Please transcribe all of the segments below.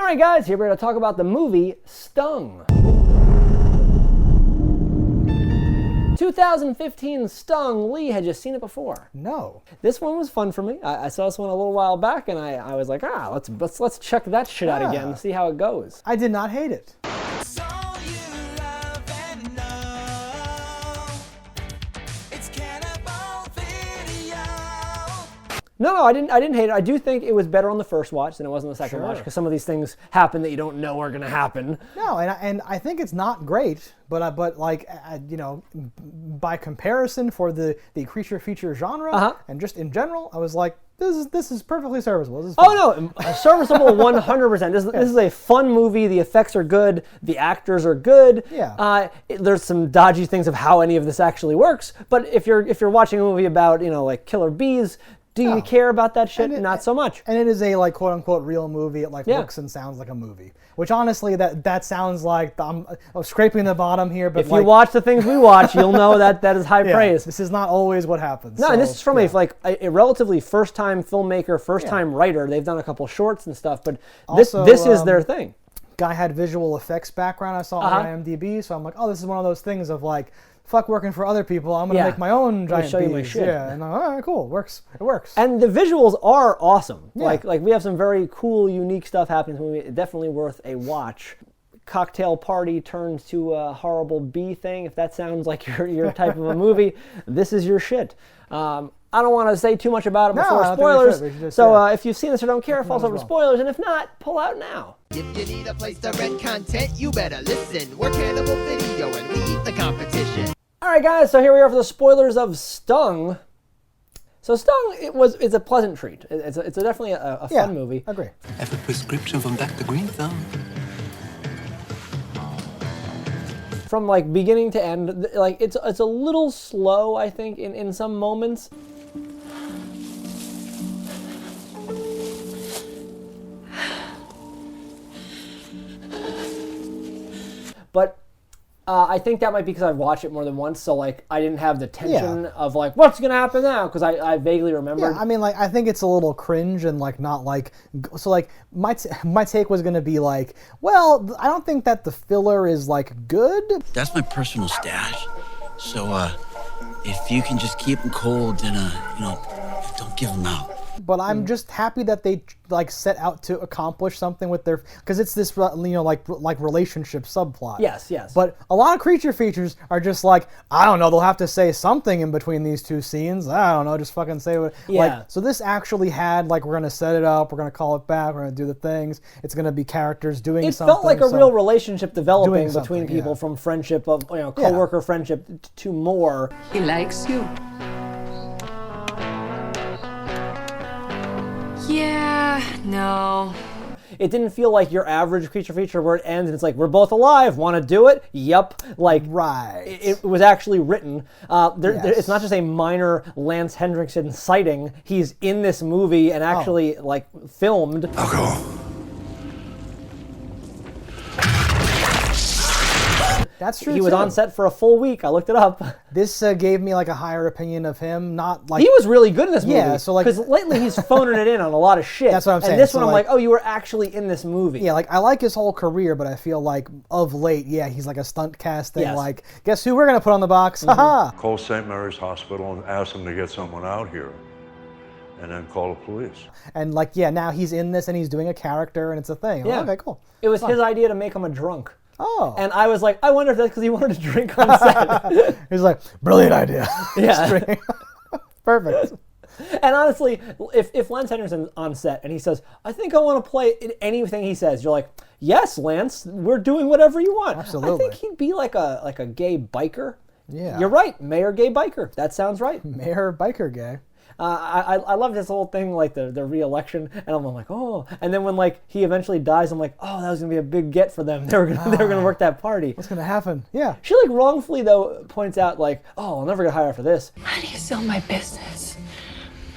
All right, guys, here we're going to talk about the movie Stung. 2015 Stung. Lee had just seen it before. No. This one was fun for me. I saw this one a little while back, and I was like, let's check that shit out again and see how it goes. I did not hate it. No, I didn't hate it. I do think it was better on the first watch than it was on the second watch, Sure. because some of these things happen that you don't know are going to happen. No, and I think it's not great, but like you know, by comparison for the creature feature genre and just in general, I was like, this is perfectly serviceable. This is fun. Oh no, serviceable 100%. This is a fun movie. The effects are good. The actors are good. Yeah. There's some dodgy things of how any of this actually works. But if you're watching a movie about like killer bees, do you care about that shit? Not so much. And it is a like quote unquote real movie. It like looks and sounds like a movie. Which honestly, that sounds like I'm scraping the bottom here. But if you watch the things we watch, you'll know that is high praise. This is not always what happens. No, and this is from a relatively first-time filmmaker, first-time writer. They've done a couple shorts and stuff, but also, this is their thing. Guy had visual effects background. I saw on IMDb, so I'm like, oh, this is one of those things of like, fuck working for other people. I'm gonna make my own giant show you my bees. shit. Yeah, and I'm like, all right, cool, it works. And the visuals are awesome. Yeah. Like we have some very cool, unique stuff happening in this movie. Definitely worth a watch. Cocktail party turns to a horrible bee thing. If that sounds like your type of a movie, this is your shit. I don't want to say too much about it before spoilers. We should just, so if you've seen this or don't care, it falls over to spoilers. And if not, pull out now. If you need a place to rent content, you better listen. We're Cannibal Video and we eat the competition. All right, guys. So here we are for the spoilers of Stung. So Stung, it's a pleasant treat. It's definitely a fun movie. Agree. I have a prescription from Dr. Greenthumb. From like beginning to end, like it's a little slow, I think, in some moments. But I think that might be because I've watched it more than once, so like I didn't have the tension of like what's gonna happen now, because I vaguely remembered. Yeah, I mean, like I think it's a little cringe and like not like so. Like my take was gonna be like, well, I don't think that the filler is like good. That's my personal stash. So if you can just keep them cold, then don't give them out. But I'm just happy that they like set out to accomplish something with their, because it's this like relationship subplot. Yes. But a lot of creature features are just like, I don't know, they'll have to say something in between these two scenes. I don't know, just fucking say what. Yeah. Like, so this actually had like, we're gonna set it up, we're gonna call it back, we're gonna do the things. It's gonna be characters doing something. It felt like a real relationship developing between something, people, from friendship of coworker friendship to more. He likes you. Yeah, no. It didn't feel like your average creature feature where it ends and it's like, we're both alive, want to do it? Yep. Like, right. It was actually written. It's not just a minor Lance Henriksen sighting. He's in this movie and actually like filmed. Alcohol. That's true. He was on set for a full week. I looked it up. This gave me like a higher opinion of him. Not like he was really good in this movie. Yeah, so like because lately he's phoning it in on a lot of shit. That's what I'm saying. And this so one, I'm like, oh, you were actually in this movie. Yeah, like I like his whole career, but I feel like of late, he's like a stunt casting. Yes. Like, guess who we're gonna put on the box? Haha. Call St. Mary's Hospital and ask them to get someone out here, and then call the police. And like, now he's in this and he's doing a character and it's a thing. Yeah. Okay, cool. It was his idea to make him a drunk. Oh. And I was like, I wonder if that's because he wanted to drink on set. He's like, brilliant idea. Yeah. Perfect. And honestly, if Lance Henriksen's on set and he says, I think I want to play in anything he says, you're like, yes, Lance, we're doing whatever you want. Absolutely. I think he'd be like a gay biker. Yeah. You're right, Mayor Gay Biker. That sounds right. Mayor Biker Gay. I love this whole thing, like the re-election, and I'm like, oh, and then when like he eventually dies, I'm like, oh, that was gonna be a big get for them. They were gonna work that party. What's gonna happen? Yeah. She like wrongfully though points out like, oh, I'll never get hired for this. How do you sell my business?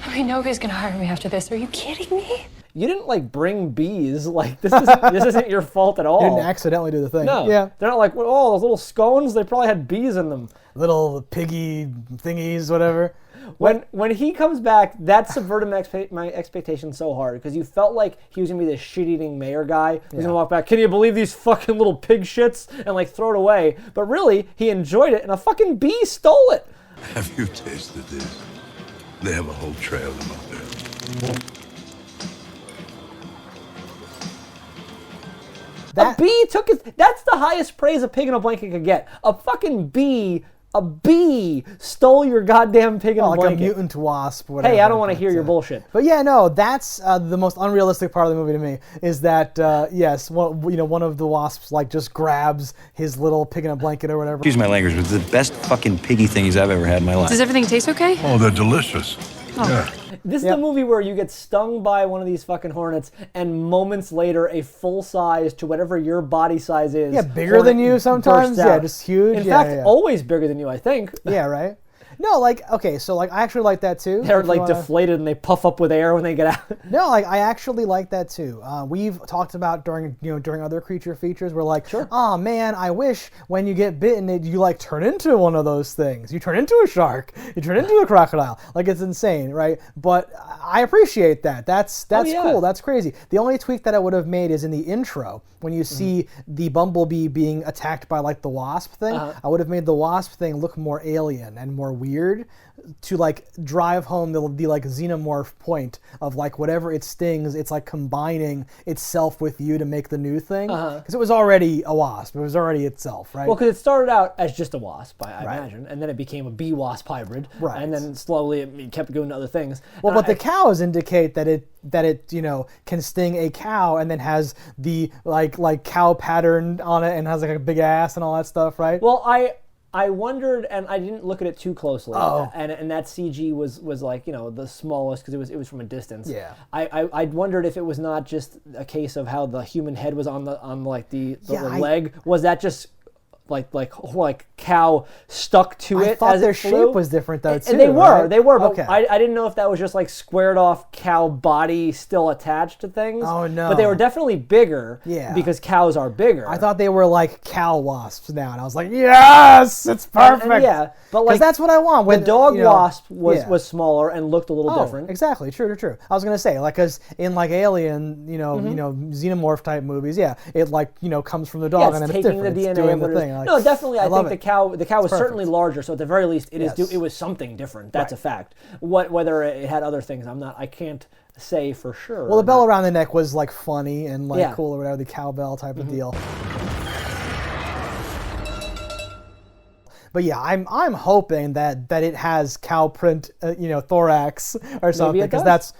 I mean, nobody's gonna hire me after this. Are you kidding me? You didn't like bring bees. Like this isn't your fault at all. You didn't accidentally do the thing. No. Yeah. They're not like, oh, those little scones. They probably had bees in them. Little piggy thingies, whatever. When he comes back, that subverted my expectations so hard because you felt like he was gonna be this shit-eating mayor guy who's gonna walk back. Can you believe these fucking little pig shits and like throw it away? But really, he enjoyed it, and a fucking bee stole it. Have you tasted this? They have a whole trail of them up there. A bee took his. That's the highest praise a pig in a blanket could get. A fucking bee. A bee stole your goddamn pig in a blanket. Like a mutant wasp, whatever. Hey, I don't want to hear your bullshit. But yeah, no, that's the most unrealistic part of the movie to me, is that, yes, one of the wasps, like, just grabs his little pig in a blanket or whatever. Excuse my language, but it's the best fucking piggy thingies I've ever had in my life. Does everything taste okay? Oh, they're delicious. Oh. Yeah. This is the movie where you get stung by one of these fucking hornets, and moments later, a full size to whatever your body size is. Yeah, bigger than you sometimes. Yeah, just huge. In fact, always bigger than you, I think. Yeah, right. No, like, okay, so like I actually like that too. They're like deflated and they puff up with air when they get out. No, like I actually like that too. We've talked about during other creature features, we're like, oh man, I wish when you get bitten, you like turn into one of those things. You turn into a shark. You turn into a crocodile. Like it's insane, right? But I appreciate that. That's cool. That's crazy. The only tweak that I would have made is in the intro when you see the bumblebee being attacked by like the wasp thing. I would have made the wasp thing look more alien and more weird to like drive home the like xenomorph point of like whatever it stings, it's like combining itself with you to make the new thing. Because it was already a wasp. It was already itself, right? Well, because it started out as just a wasp, I imagine, and then it became a bee-wasp hybrid, and then slowly it kept going to other things. Well, but the cows indicate that it can sting a cow and then has the like cow pattern on it and has like a big ass and all that stuff, right? Well, I wondered, and I didn't look at it too closely, and that CG was like the smallest because it was from a distance. Yeah. I wondered if it was not just a case of how the human head was on the leg. Was that just like cow stuck to it? I thought as their it flew? shape was different though too. And they were, but okay. I didn't know if that was just like squared off cow body still attached to things. Oh no! But they were definitely bigger. Yeah. Because cows are bigger. I thought they were like cow wasps now, and I was like, yes, it's perfect. And yeah, but like that's what I want. The dog wasp was smaller and looked a little different. Exactly, true. I was gonna say like because in like Alien, xenomorph type movies, it like comes from the dog and then it's different. The DNA it's doing the thing. Like, no, definitely. I think the cow was certainly perfect. larger. So at the very least, it was something different. That's a fact. Whether it had other things, I can't say for sure. Well, the bell around the neck was like funny and like cool or whatever, the cowbell type of deal. But yeah, I'm hoping that it has cow print, thorax or something, because that's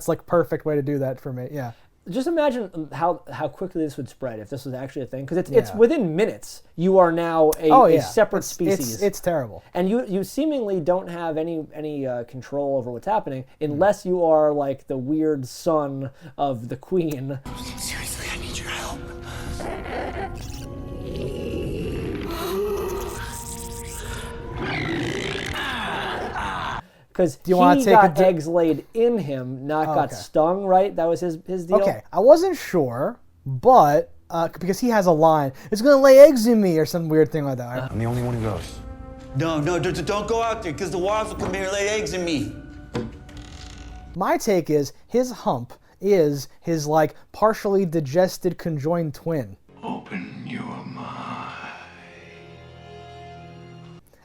like perfect way to do that for me. Yeah. Just imagine how quickly this would spread if this was actually a thing, because it's within minutes you are now a separate species. It's terrible, and you seemingly don't have any control over what's happening unless you are like the weird son of the queen. Seriously, I need your help. Because he got eggs laid in him, not got stung, right? That was his deal? Okay, I wasn't sure, but because he has a line, it's going to lay eggs in me or some weird thing like that. Right? I'm the only one who goes. No, don't go out there, because the wasps will come here and lay eggs in me. My take is his hump is his like partially digested conjoined twin. Open your mind.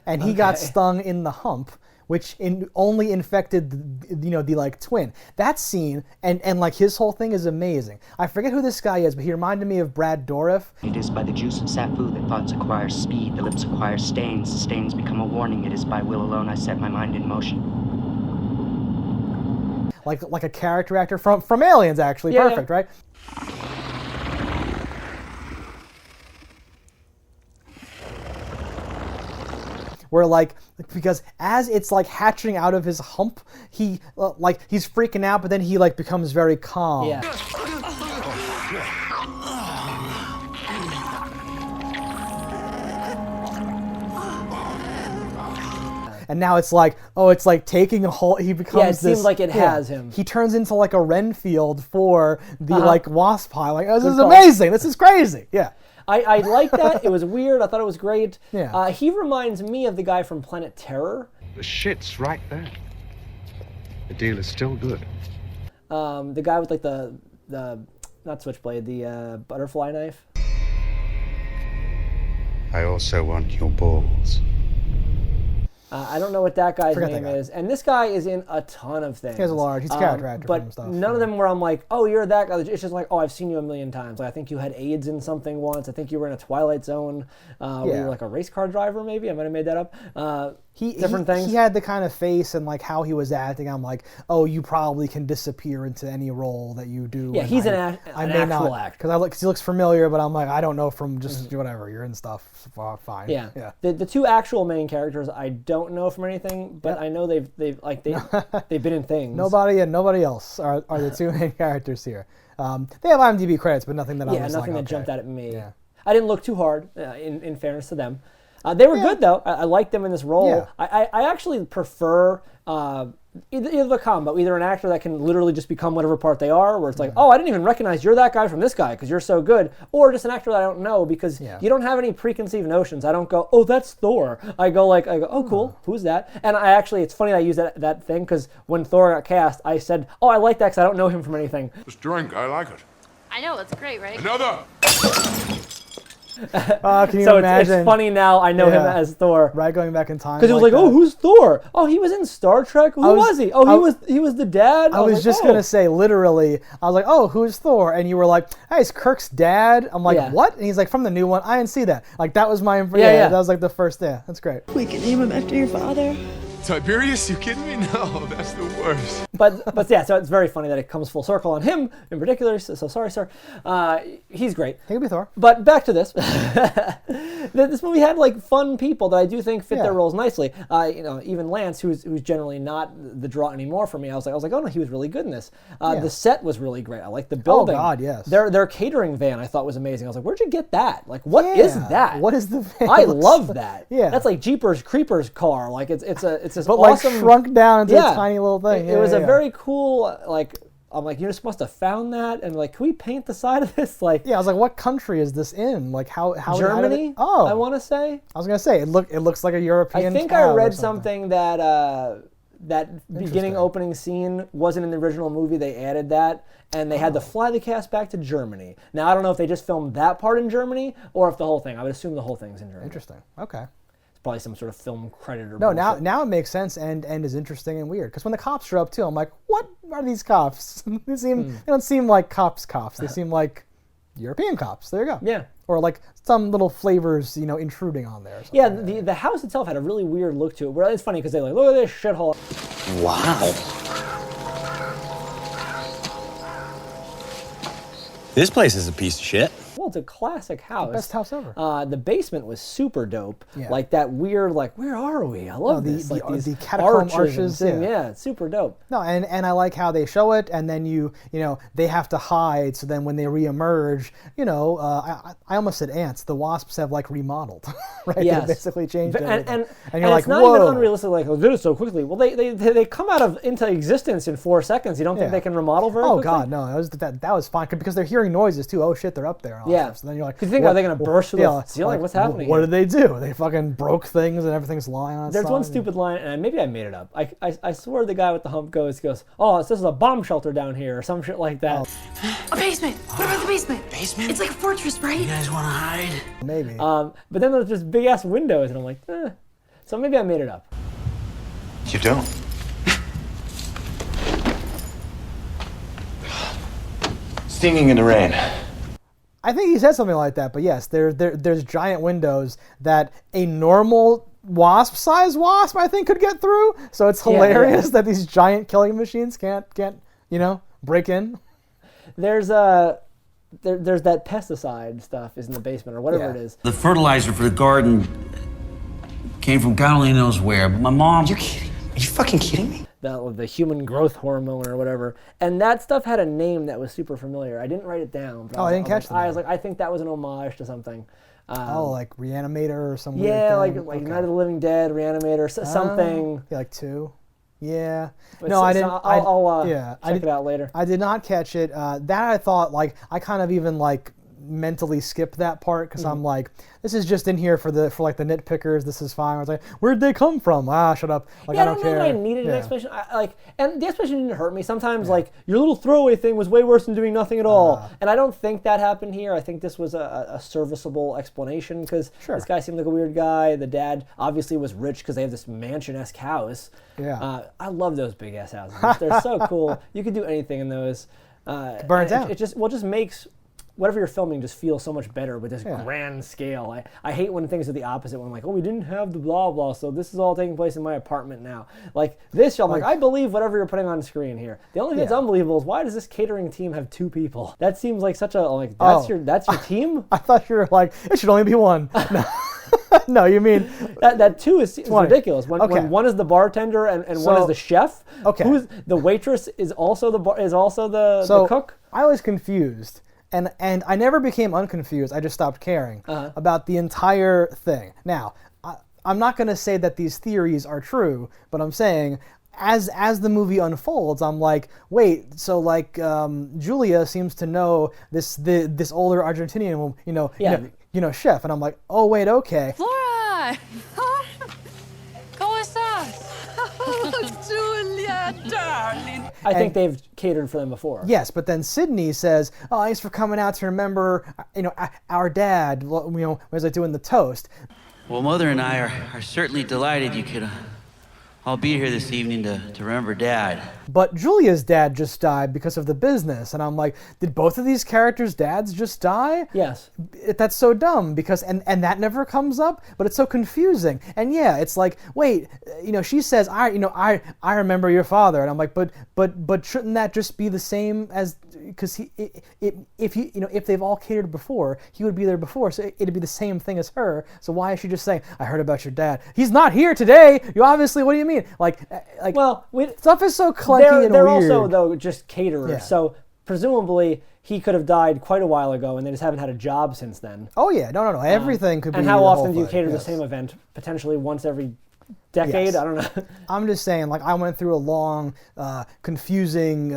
And he got stung in the hump, which only infected the like twin. That scene and like his whole thing is amazing. I forget who this guy is, but he reminded me of Brad Dourif. It is by the juice of Safu that thoughts acquire speed, the lips acquire stains, the stains become a warning. It is by will alone I set my mind in motion. Like a character actor from Aliens, actually. Yeah, perfect, right? Where like, because as it's like hatching out of his hump, he he's freaking out, but then he like becomes very calm. Yeah. And now it's like, it's like taking a whole. He becomes. Yeah, it seems like it has him. He turns into like a Renfield for the like wasp pile. Like, this is amazing. This is crazy. Yeah. I like that. It was weird. I thought it was great. Yeah. He reminds me of the guy from Planet Terror. The shit's right there. The deal is still good. The guy with like the not switchblade, the butterfly knife. I also want your balls. I don't know what that guy's name is, and this guy is in a ton of things. He's character actor but and stuff. None of them where I'm like, oh, you're that guy. It's just like, oh, I've seen you a million times. Like, I think you had AIDS in something once. I think you were in a Twilight Zone. Where you were like a race car driver, maybe. I might have made that up. Different things. He had the kind of face and like how he was acting. I'm like, oh, you probably can disappear into any role that you do. Yeah, he's an actual actor. Because he looks familiar, but I'm like, I don't know from just whatever you're in stuff. Fine. Yeah. The two actual main characters I don't know from anything, but I know they've been in things. Nobody and nobody else are the two main characters here. They have IMDb credits, but nothing that I was nothing like, that jumped out at me. Yeah. I didn't look too hard. In fairness to them. They were good, though. I liked them in this role. Yeah. I actually prefer either the combo, either an actor that can literally just become whatever part they are, where it's like, oh, I didn't even recognize you're that guy from this guy because you're so good, or just an actor that I don't know because you don't have any preconceived notions. I don't go, oh, that's Thor. I go, oh, cool, who's that? And it's funny that I use that thing because when Thor got cast, I said, oh, I like that because I don't know him from anything. This drink, I like it. I know, it's great, right? Another! Can you imagine? It's funny now. I know him as Thor. Right, going back in time. Because it was like, oh, who's Thor? Oh, he was in Star Trek. Who was he? Oh, he was the dad. I was just gonna say, literally. I was like, oh, who's Thor? And you were like, hey, it's Kirk's dad. I'm like, what? And he's like, from the new one. I didn't see that. Like that was my That was like the first. Yeah, that's great. We can name him after your father. Tiberius, you kidding me? No, that's the worst. But yeah, so it's very funny that it comes full circle on him in particular. So sorry, sir. He's great. He could be Thor. But back to this. This movie had like fun people that I do think fit their roles nicely. Even Lance, who's generally not the draw anymore for me. I was like, oh no, he was really good in this. The set was really great. I like the building. Oh God, yes. Their catering van I thought was amazing. I was like, where'd you get that? Like, what is that? What is the van? I love that. Yeah, that's like Jeepers Creepers car. Like it's this but awesome, like shrunk down into a tiny little thing. It was a very cool like. I'm like, you just must have found that, and like, can we paint the side of this? Like, I was like, what country is this in? Like, how Germany? I want to say. I was gonna say it looks like a European. I think I read something that that beginning opening scene wasn't in the original movie. They added that, and they had to fly the cast back to Germany. Now I don't know if they just filmed that part in Germany or if the whole thing. I would assume the whole thing's in Germany. Interesting. Okay. Probably some sort of film credit or bullshit. now it makes sense and is interesting and weird because when the cops show up too, I'm like, what are these cops? They don't seem like cops. They seem like European cops. There you go. Yeah. Or like some little flavors, intruding on there. Yeah, the house itself had a really weird look to it. Where it's funny because they're like, look at this shithole. Wow. This place is a piece of shit. Well, it's a classic house. Best house ever. The basement was super dope. Yeah. Like that weird, like, where are we? I love this. Like these the catacomb arches. Yeah, it's super dope. No, and I like how they show it, and then they have to hide. So then when they reemerge, I almost said ants. The wasps have like remodeled, right? Yes. They basically changed everything. And you're like, it's not whoa. even unrealistic. Like, oh, did it so quickly? Well, they come into existence in 4 seconds. You don't think they can remodel very quickly? Oh God, no. That was fine because they're hearing noises too. Oh shit, they're up there. Yeah. So then you're like, you think, are they going to burst through the ceiling? What's happening? What did they do? They fucking broke things and everything's lying on. There's one stupid line, and maybe I made it up. I swear the guy with the hump goes, oh, this is a bomb shelter down here, or some shit like that. A basement. What about the basement? Basement? It's like a fortress, right? You guys want to hide? Maybe. But then there's just big ass windows, and I'm like, So maybe I made it up. You don't. Stinging in the rain. I think he said something like that, but yes, there's giant windows that a normal wasp-sized wasp, I think, could get through. So it's hilarious that these giant killing machines can't break in. There's that pesticide stuff is in the basement or whatever it is. The fertilizer for the garden came from God only knows where, but my mom... You kidding? Are you fucking kidding me? The human growth hormone or whatever, and that stuff had a name that was super familiar. I didn't write it down. But I didn't catch that. I was like, I think that was an homage to something. Like Reanimator or something. Yeah, like Night of the Living Dead, Reanimator, something. Yeah, like 2. Yeah. But no, I didn't. I'll check it out later. I did not catch it. That I thought, like, I kind of even like mentally skip that part because I'm like, this is just in here for like the nitpickers. This is fine. I was like, where'd they come from? Shut up. Like, I don't care. I needed an explanation. And the explanation didn't hurt me. Sometimes like your little throwaway thing was way worse than doing nothing at all. And I don't think that happened here. I think this was a serviceable explanation because this guy seemed like a weird guy. The dad obviously was rich because they have this mansion-esque house. Yeah. I love those big ass houses. They're so cool. You could do anything in those. Burn it down. It just makes whatever you're filming just feel so much better with this grand scale. I hate when things are the opposite. When I'm like, oh, we didn't have the blah blah, so this is all taking place in my apartment now. Like this, I'm like, I believe whatever you're putting on screen here. The only thing that's unbelievable is why does this catering team have 2 people? That seems like such a that's your team. I thought you were like, it should only be 1. No. No, you mean that 2 is ridiculous. When one is the bartender and one is the chef. Okay. Who's the waitress is also the cook. I was confused. And I never became unconfused. I just stopped caring about the entire thing. Now, I'm not going to say that these theories are true, but I'm saying as the movie unfolds, I'm like, wait, so like Julia seems to know this older Argentinian, chef, and I'm like, oh wait, okay. Flora, ¿cómo estás? Julia, darling. I think they've catered for them before. Yes, but then Sydney says, "Oh, thanks for coming out to remember, our dad. Was like doing the toast." Well, Mother and I are certainly delighted you could all be here this evening to remember Dad. But Julia's dad just died because of the business, and I'm like, did both of these characters' dads just die? Yes. That's so dumb because and that never comes up, but it's so confusing. And yeah, it's like, wait, she says, I remember your father, and I'm like, but shouldn't that just be the same as because if they've all catered before, he would be there before, so it'd be the same thing as her. So why is she just saying, I heard about your dad? He's not here today. You obviously, what do you mean? Stuff is so clunky and weird. They're also though just caterers, so presumably he could have died quite a while ago, and they just haven't had a job since then. Oh yeah, no, everything could be. And how often do you cater the same event? Potentially once every decade. Yes. I don't know. I'm just saying, like, I went through a long, confusing,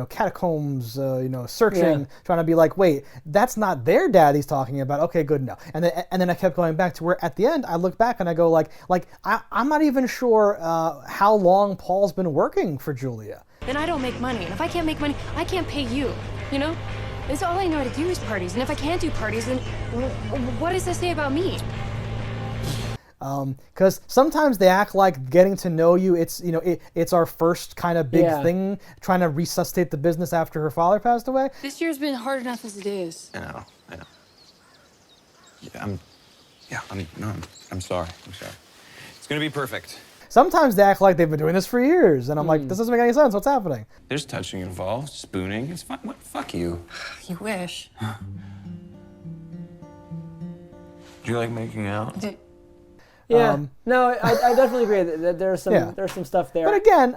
catacombs, searching, trying to be like, wait, that's not their dad he's talking about. Okay, good, no. And then I kept going back to where at the end I look back and I go like I'm not even sure how long Paul's been working for Julia. Then I don't make money, and if I can't make money, I can't pay you. That's all I know how to do is parties, and if I can't do parties, then what does that say about me? Because sometimes they act like getting to know you, it's our first kind of big thing, trying to resuscitate the business after her father passed away. This year's been hard enough as it is. I know. I'm sorry. It's gonna be perfect. Sometimes they act like they've been doing this for years, and I'm like, this doesn't make any sense. What's happening? There's touching involved, spooning. It's fine. What? Fuck you. You wish. Do you like making out? Yeah, no, I definitely agree that there's some stuff there. But again,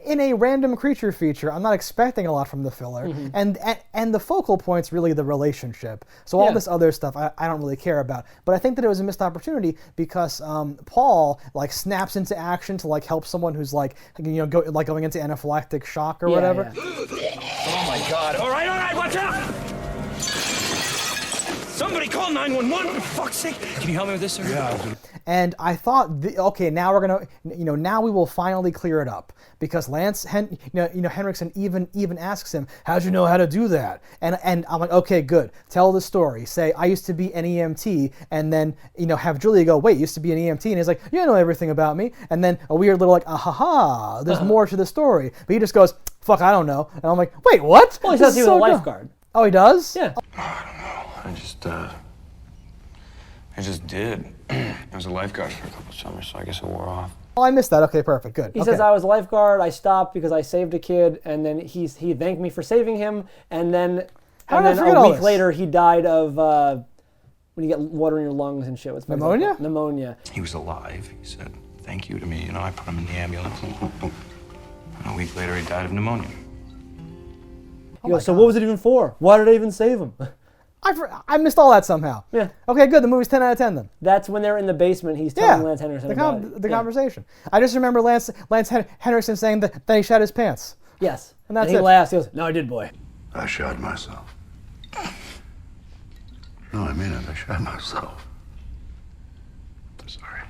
in a random creature feature, I'm not expecting a lot from the filler, and the focal point's really the relationship. So all this other stuff I don't really care about. But I think that it was a missed opportunity because Paul snaps into action to help someone who's going into anaphylactic shock or whatever. Yeah. Oh my God! All right, watch out! Somebody call 911 for fuck's sake! Can you help me with this, sir? Yeah. And I thought, okay, now we're gonna, now we will finally clear it up because Henriksen even asks him, how'd you know how to do that? And I'm like, okay, good. Tell the story. Say I used to be an EMT, and then have Julia go, wait, you used to be an EMT, and he's like, you know everything about me. And then a weird little there's more to the story. But he just goes, fuck, I don't know. And I'm like, wait, what? Well, he says he was a lifeguard. Oh, he does? Yeah. I just did. I was a lifeguard for a couple of summers, so I guess it wore off. Oh, I missed that. Okay, perfect, good. He says I was a lifeguard. I stopped because I saved a kid, and then he thanked me for saving him, and then a week later he died of when you get water in your lungs and shit. What's pneumonia? Pneumonia. He was alive. He said thank you to me. I put him in the ambulance. And a week later he died of pneumonia. So what was it even for? Why did I even save him? I missed all that somehow. Yeah. Okay, good. The movie's 10 out of 10 then. That's when they're in the basement. He's telling Lance Henriksen about the conversation. I just remember Lance Henriksen saying that he shot his pants. Yes. And that's he laughs. He goes, "No, I did, boy." I shot myself. No, I mean it. I shot myself. Sorry.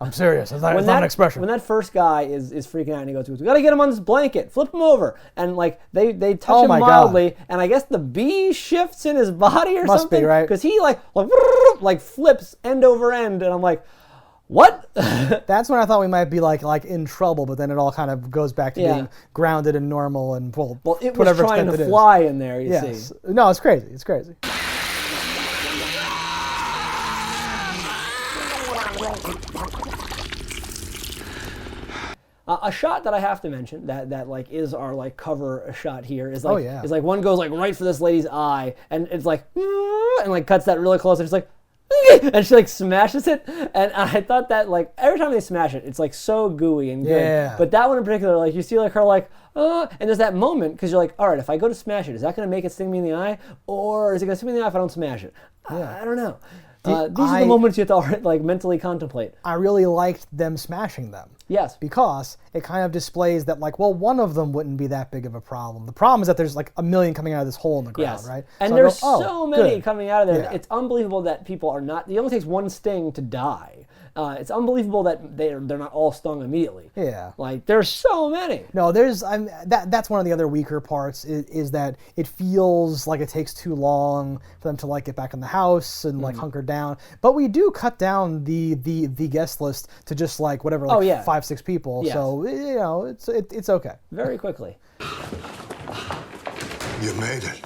I'm serious. It's not an expression. When that first guy is freaking out and he goes, "We gotta get him on this blanket, flip him over," and like they touch him mildly, and I guess the bee shifts in his body or Must something, be, right? Because he like flips end over end, and I'm like, what? That's when I thought we might be like in trouble, but then it all kind of goes back to being grounded and normal and well, it was trying to fly in there. You see? No, it's crazy. It's crazy. A shot that I have to mention that like is our like cover shot here is like is like one goes like right for this lady's eye and it's like and like cuts that really close and it's like and she like smashes it and I thought that like every time they smash it it's like so gooey and good but that one in particular like you see like her like and there's that moment because you're like, all right, if I go to smash it, is that going to make it sting me in the eye or is it going to sting me in the eye if I don't smash it? I don't know. These are the moments you have to like mentally contemplate. I really liked them smashing them. Yes. Because it kind of displays that like, well, one of them wouldn't be that big of a problem. The problem is that there's like a million coming out of this hole in the ground, right? And so there's so many coming out of there. Yeah. It's unbelievable that people are not, it only takes one sting to die. It's unbelievable that they're not all stung immediately. Yeah. Like, there's so many. No, that's one of the other weaker parts is that it feels like it takes too long for them to like get back in the house and like hunker down. But we do cut down the guest list to just like whatever, like 5-6 people. Yes. So, you know, it's okay. Very quickly. You made it.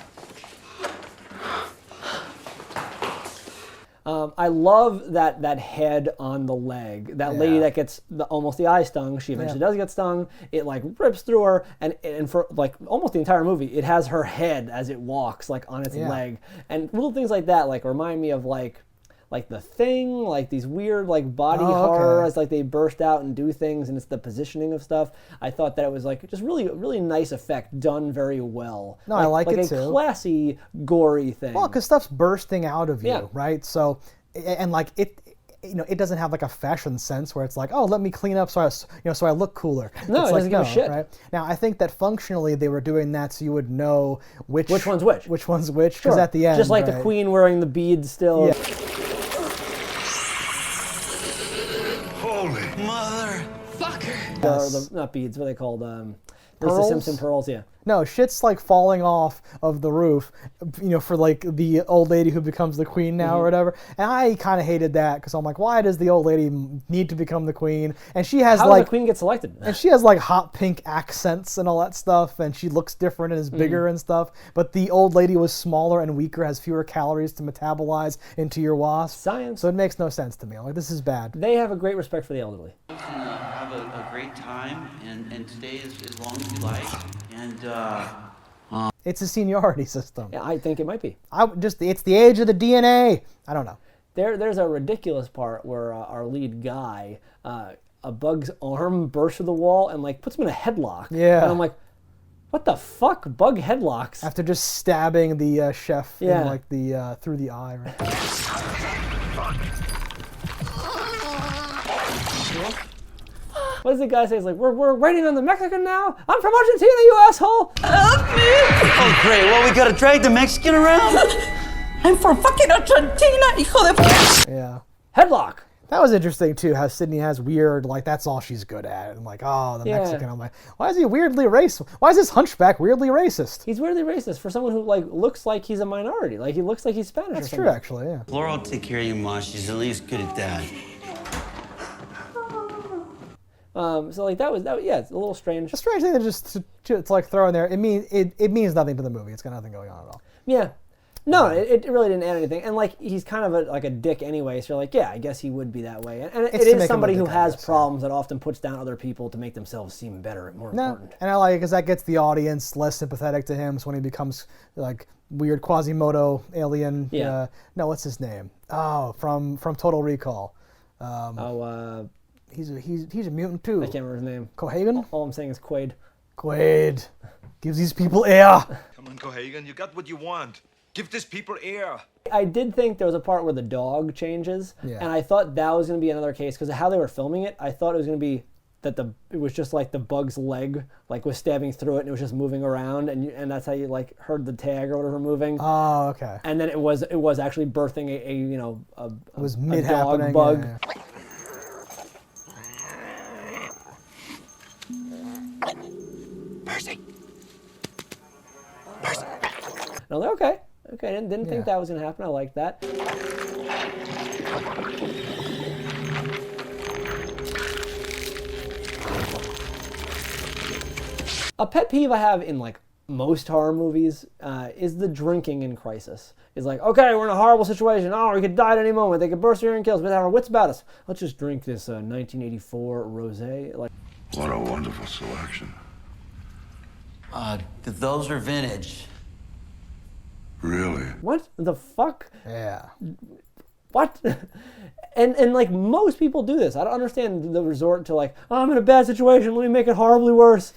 I love that head on the leg. That lady that gets almost the eye stung. She eventually does get stung. It like rips through her, and for like almost the entire movie, it has her head as it walks like on its leg. And little things like that like remind me of like The Thing, like these weird like body horror as like they burst out and do things, and it's the positioning of stuff. I thought that it was like just really nice effect done very well. No, I like it too. Like a classy, gory thing. Well, because stuff's bursting out of you, right? So, and like it, you know, it doesn't have like a fashion sense where it's like, oh, let me clean up so I look cooler. No, it's it like, doesn't give a shit. Right? Now, I think that functionally they were doing that so you would know which one's which. Which one's which? Because at the end, just like the queen wearing the beads still. Yeah. Holy motherfucker! Not beads. What are they called? Pearls? The Simpson pearls. Yeah. No, shit's like falling off of the roof, you know, for like the old lady who becomes the queen now or whatever. And I kind of hated that because I'm like, why does the old lady need to become the queen? And she has How like did the queen get selected? And she has like hot pink accents and all that stuff, and she looks different and is bigger and stuff. But the old lady was smaller and weaker, has fewer calories to metabolize into your wasp. Science. So it makes no sense to me. I'm like, this is bad. They have a great respect for the elderly. Have a great time and stay as long as you like. And it's a seniority system. Yeah, I think it might be. It's the age of the DNA. I don't know. There's a ridiculous part where our lead guy, a bug's arm bursts through the wall and like puts him in a headlock. Yeah. And I'm like, what the fuck? Bug headlocks? After just stabbing the chef in like the through the eye. Right? What does the guy say? He's like, we're waiting on the Mexican now? I'm from Argentina, you asshole! Help me! Oh, great. Well, we gotta drag the Mexican around? I'm from fucking Argentina, hijo de... Yeah. Headlock! That was interesting, too, how Sydney has weird, like, that's all she's good at. And like, oh, the Mexican. I'm like, why is he weirdly racist? Why is this hunchback weirdly racist? He's weirdly racist for someone who, like, looks like he's a minority. Like, he looks like he's Spanish That's or something. true, actually, yeah. Laura will take care of you, Ma. She's at least good at that. So like that was it's a little strange. A strange thing to just to like throw in there. It means nothing to the movie. It's got nothing going on at all. Yeah. No, it really didn't add anything. And like he's kind of a dick anyway, so you're like, yeah, I guess he would be that way. And it is somebody who has problems that often puts down other people to make themselves seem better and more important. And I like it because that gets the audience less sympathetic to him. So when he becomes like weird Quasimodo alien. Yeah. No, what's his name? Oh, from Total Recall. He's a mutant too. I can't remember his name. Cohagen? All I'm saying is Quaid. Quaid. Gives these people air. Come on, Cohagen, you got what you want. Give these people air. I did think there was a part where the dog changes, and I thought that was going to be another case because of how they were filming it. I thought it was going to be it was just like the bug's leg like was stabbing through it and it was just moving around and that's how you like heard the tag or whatever moving. Oh, okay. And then it was actually birthing a it was dog bug. Yeah. Percy. And I was like, okay, didn't think that was gonna happen. I like that. A pet peeve I have in like most horror movies is the drinking in Crisis. It's like, okay, we're in a horrible situation. Oh, we could die at any moment. They could burst here and kill us. We have our wits about us. Let's just drink this 1984 rosé. Like, What a wonderful selection. Those are vintage. Really? what the fuck? Yeah. What? And like most people do this. I don't understand the resort to like, oh, I'm in a bad situation. Let me make it horribly worse.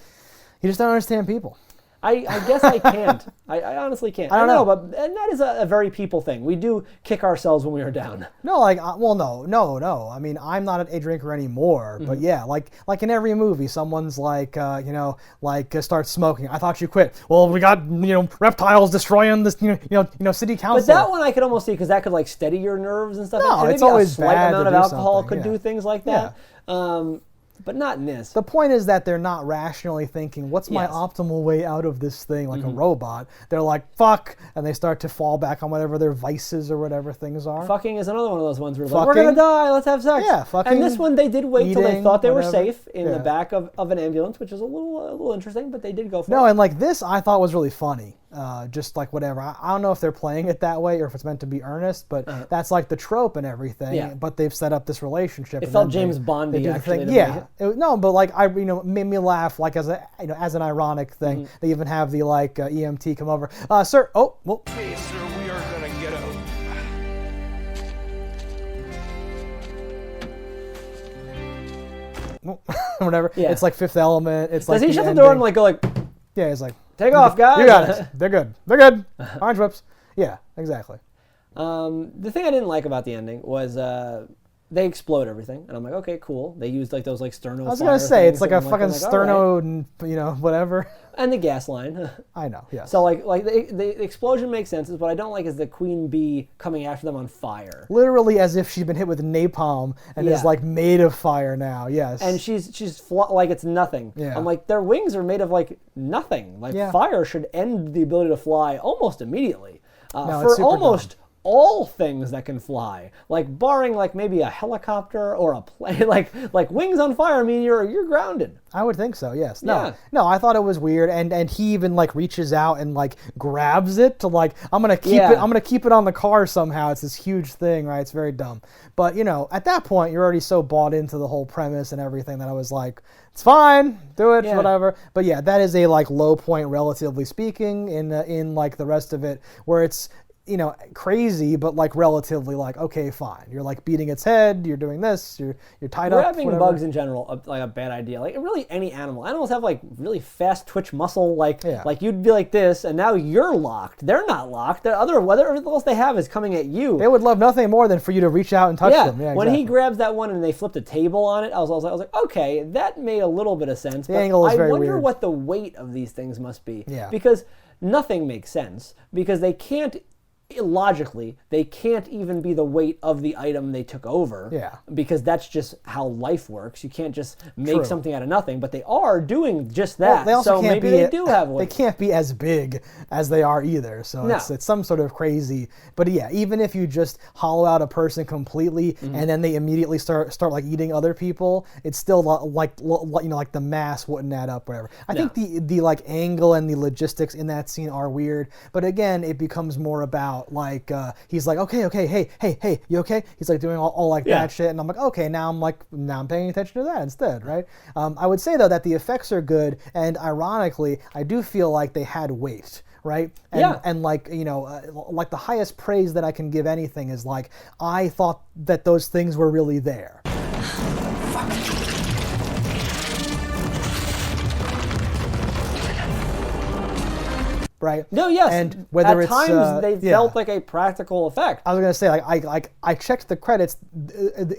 You just don't understand people. I guess I can't. I honestly can't. I don't know. But and that is a very people thing. We do kick ourselves when we are down. No, like, well, no. I mean, I'm not a drinker anymore, but yeah, like in every movie, someone's like, starts smoking. I thought you quit. Well, we got, reptiles destroying this, city council. But that one I could almost see because that could like steady your nerves and stuff. No, and it's maybe always a slight bad amount to of do alcohol something, could do things like that. But not in this. The point is that they're not rationally thinking, what's my Yes. optimal way out of this thing, like a robot. They're like, fuck, and they start to fall back on whatever their vices or whatever things are. Fucking is another one of those ones where it's like, we're gonna die, let's have sex. Yeah, fucking. And this one they did wait till they eating, thought they were whatever. safe in the back of an ambulance, which is a little interesting, but they did go for No, it. and like this I thought was really funny. Just like whatever. I don't know if they're playing it that way or if it's meant to be earnest, but that's like the trope and everything. Yeah. But they've set up this relationship. It and felt then James they Bondy do the actually. thing. to Yeah. make it. No, but like made me laugh. Like as an ironic thing. They even have the like EMT come over. Sir. Oh, well. Please, sir, we are gonna get out. Whatever. Yeah. It's like Fifth Element. It's Does like he shut the ending. door and like go like, Yeah, he's like, take off, guys? You got it. They're good. They're good. Orange whips. Yeah, exactly. The thing I didn't like about the ending was they explode everything, and I'm like, okay, cool. They used like those like sterno. I was gonna say it's like a fucking all right. sterno, whatever. And the gas line. I know. Yes. So like the explosion makes sense. What I don't like is the queen bee coming after them on fire. Literally as if she'd been hit with napalm and is Yeah. like made of fire now. Yes. And she's like it's nothing. Yeah. I'm like, their wings are made of like nothing. Like Yeah. fire should end the ability to fly almost immediately. No, it's For super almost all things that can fly, like barring like maybe a helicopter or a plane, like wings on fire mean you're grounded. I would think so. Yes. Yeah. No. I thought it was weird, and he even like reaches out and like grabs it to like I'm gonna keep it. I'm gonna keep it on the car somehow. It's this huge thing, right? It's very dumb. But at that point you're already so bought into the whole premise and everything that I was like, it's fine, do it, whatever. But yeah, that is a like low point relatively speaking in like the rest of it where it's crazy, but like relatively like, okay, fine. You're like beating its head, you're doing this, you're tied up. Grabbing bugs in general, like a bad idea. Like really any animal. Animals have like really fast twitch muscle, like you'd be like this, and now you're locked. They're not locked. Everything else they have is coming at you. They would love nothing more than for you to reach out and touch them. Yeah, when exactly. he grabs that one and they flipped a table on it, I was like, okay, that made a little bit of sense. The but angle is I very wonder weird. what the weight of these things must be. Yeah. Because nothing makes sense. Because they can't. Logically, they can't even be the weight of the item they took over. Yeah. Because that's just how life works. You can't just make True. something out of nothing. But they are doing just that. Well, they also so can't maybe be, they do have weight. They can't be as big as they are either. So No. it's some sort of crazy. But yeah, even if you just hollow out a person completely and then they immediately start like eating other people, it's still like the mass wouldn't add up. Whatever. I think the like angle and the logistics in that scene are weird. But again, it becomes more about like he's like, okay, hey, you okay? He's like doing all like that shit, and I'm like, okay, now I'm paying attention to that instead, right? I would say though that the effects are good, and ironically, I do feel like they had weight. Right? And like, like the highest praise that I can give anything is like, I thought that those things were really there. right? No, yes. And whether at times they felt like a practical effect. I was gonna say, I checked the credits.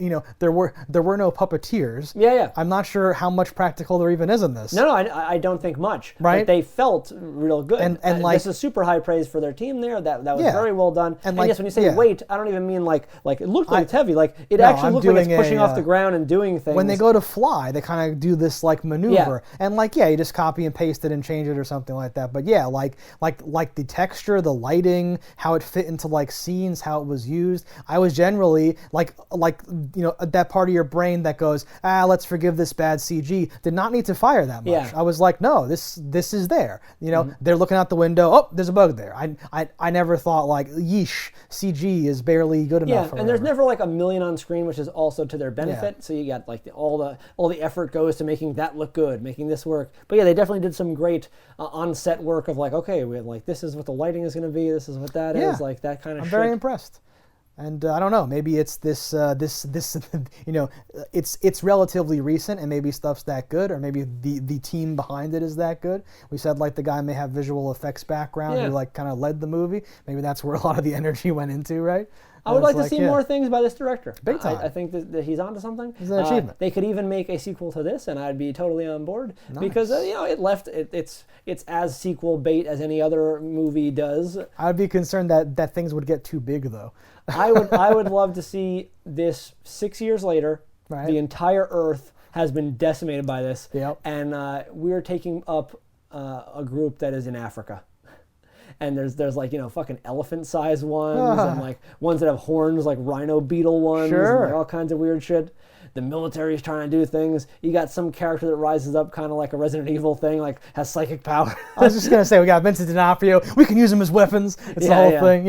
You know, there were no puppeteers. Yeah. I'm not sure how much practical there even is in this. No, I don't think much. Right. But they felt real good. And like, this is super high praise for their team there. That was very well done. And like, yes, when you say weight, I don't even mean like it looked like it's heavy. Like it actually looks like it's pushing off the ground and doing things. When they go to fly, they kind of do this like maneuver, and like you just copy and paste it and change it or something like that. But yeah, like the texture, the lighting, how it fit into like scenes, how it was used. I was generally like you know, that part of your brain that goes, let's forgive this bad CG, did not need to fire that much. Yeah. I was like, no, this is there. You know, they're looking out the window. Oh, there's a bug there. I never thought like, yeesh, CG is barely good enough. Yeah, and there's never like a million on screen, which is also to their benefit. Yeah. So you got like all the effort goes to making that look good, making this work. But yeah, they definitely did some great on-set work of like, okay, we have like this is what the lighting is going to be, this is what that is, like that kind of shit. I'm very impressed. And I don't know, maybe it's this you know, it's relatively recent, and maybe stuff's that good, or maybe the team behind it is that good. We said like the guy may have visual effects background who like kind of led the movie. Maybe that's where a lot of the energy went into, right? I would like to see more things by this director. Big time. I think that he's onto something. It's an achievement. They could even make a sequel to this, and I'd be totally on board because you know it's as sequel bait as any other movie does. I'd be concerned that things would get too big though. I would love to see this 6 years later. Right. The entire Earth has been decimated by this, and we're taking up a group that is in Africa. And there's like, you know, fucking elephant-sized ones, and like ones that have horns, like rhino beetle ones, and like all kinds of weird shit. The military's trying to do things. You got some character that rises up kind of like a Resident Evil thing, like has psychic power. I was just going to say, we got Vincent D'Onofrio. We can use them as weapons. It's the whole thing,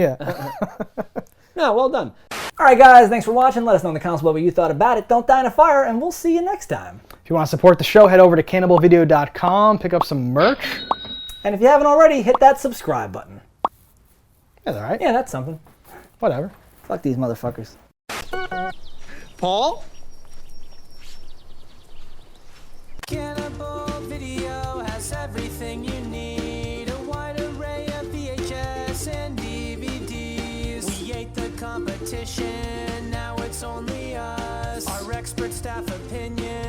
No, well done. All right, guys, thanks for watching. Let us know in the comments below what you thought about it. Don't die in a fire, and we'll see you next time. If you want to support the show, head over to cannibalvideo.com, pick up some merch. And if you haven't already, hit that subscribe button. That's all right. Yeah, that's something. Whatever. Fuck these motherfuckers. Paul? Cannibal Video has everything you need. A wide array of VHS and DVDs. We ate the competition, now it's only us. Our expert staff opinion